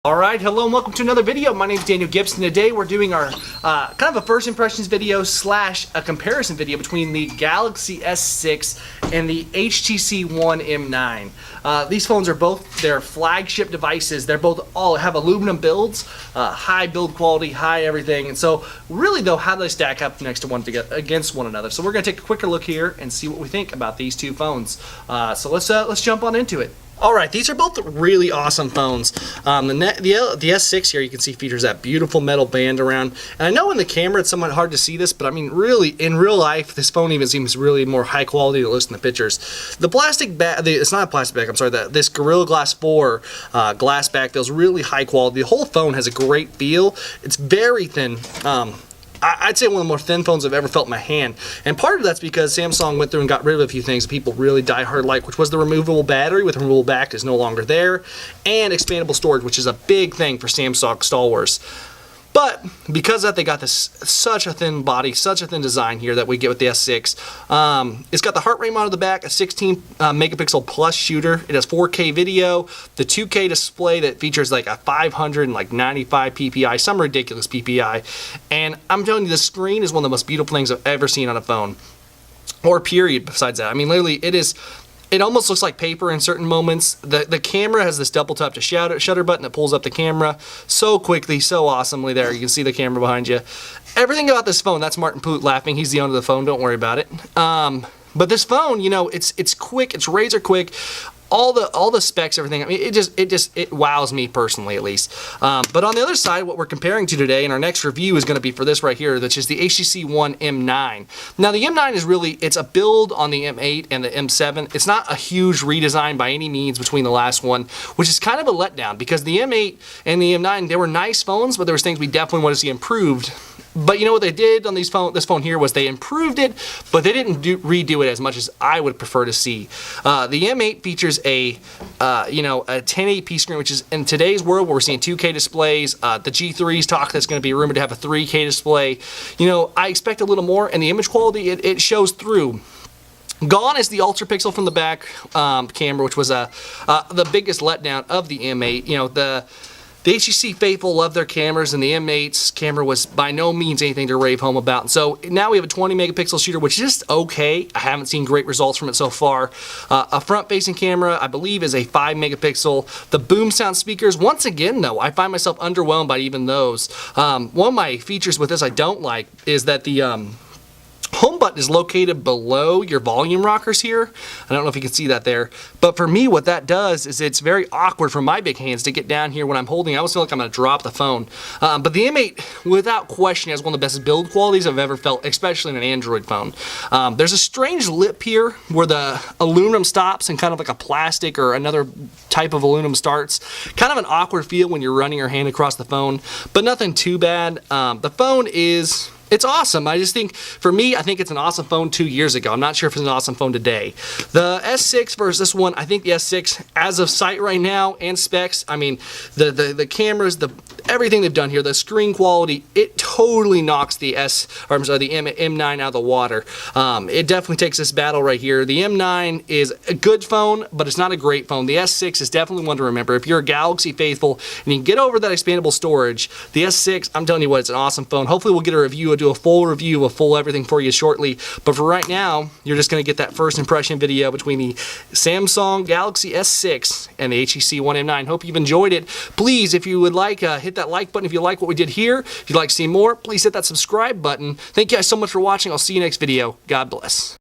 Alright, hello and welcome to another video. My name is Daniel Gibson. Today we're doing our kind of a first impressions video slash a comparison video between the Galaxy S6 and the HTC One M9. These phones are both their flagship devices. They're both all have aluminum builds, high build quality, high everything. And so really though, how do they stack up next to against one another? So we're going to take a quicker look here and see what we think about these two phones. So let's jump on into it. Alright, these are both really awesome phones. The S6 here, you can see features that beautiful metal band around. And I know in the camera it's somewhat hard to see this, but I mean really, in real life, this phone even seems really more high quality than it looks in the pictures. The plastic back, it's not a plastic back, I'm sorry, this Gorilla Glass 4 glass back feels really high quality. The whole phone has a great feel. It's very thin. I'd say one of the more thin phones I've ever felt in my hand. And part of that's because Samsung went through and got rid of a few things that people really die-hard like, which was the removable battery with removable back is no longer there, and expandable storage, which is a big thing for Samsung stalwarts. But because of that, they got this such a thin body, such a thin design here that we get with the S6. It's got the heart rate monitor on the back, a 16 megapixel plus shooter. It has 4K video, the 2K display that features like a 595 PPI, some ridiculous PPI. And I'm telling you, the screen is one of the most beautiful things I've ever seen on a phone. Or period besides that. I mean, literally, it almost looks like paper in certain moments. The camera has this double tap to shutter button that pulls up the camera so quickly, so awesomely there. You can see the camera behind you. Everything about this phone, that's Martin Poot laughing. He's the owner of the phone, don't worry about it. But this phone, you know, it's quick, it's razor quick. All the specs, everything. I mean, it wows me personally, at least. But on the other side, what we're comparing to today, and our next review is going to be for this right here, which is the HTC One M9. Now, the M9 is really, it's a build on the M8 and the M7. It's not a huge redesign by any means between the last one, which is kind of a letdown because the M8 and the M9, they were nice phones, but there was things we definitely want to see improved. But you know what they did on this phone here was they improved it, but they didn't redo it as much as I would prefer to see. The M8 features a 1080p screen, which is in today's world where we're seeing 2K displays. The G3's talk that's going to be rumored to have a 3K display. You know, I expect a little more, and the image quality it shows through. Gone is the ultra pixel from the back camera, which was the biggest letdown of the M8. You know, the HTC faithful love their cameras, and the M8's camera was by no means anything to rave home about. And so now we have a 20 megapixel shooter, which is just okay. I haven't seen great results from it so far. A front-facing camera, I believe, is a 5 megapixel. The boom sound speakers, once again, though, I find myself underwhelmed by even those. One of my features with this I don't like is that the home button is located below your volume rockers here. I don't know if you can see that there. But for me, what that does is it's very awkward for my big hands to get down here when I'm holding. I always feel like I'm going to drop the phone. But the M8, without question, has one of the best build qualities I've ever felt, especially in an Android phone. There's a strange lip here where the aluminum stops and kind of like a plastic or another type of aluminum starts. Kind of an awkward feel when you're running your hand across the phone, but nothing too bad. The phone it's awesome. I just think, for me, I think it's an awesome phone 2 years ago. I'm not sure if it's an awesome phone today. The S6 versus this one, I think the S6, as of sight right now, and specs, I mean, the cameras, everything they've done here, the screen quality, it totally knocks the M9 out of the water. It definitely takes this battle right here. The M9 is a good phone, but it's not a great phone. The S6 is definitely one to remember. If you're a Galaxy faithful and you can get over that expandable storage, the S6, I'm telling you what, it's an awesome phone. Hopefully we'll get a review, do a full review, a full everything for you shortly. But for right now, you're just going to get that first impression video between the Samsung Galaxy S6 and the HTC One M9. Hope you've enjoyed it. Please, if you would like, hit that like button if you like what we did here. If you'd like to see more, please hit that subscribe button. Thank you guys so much for watching. I'll see you next video. God bless.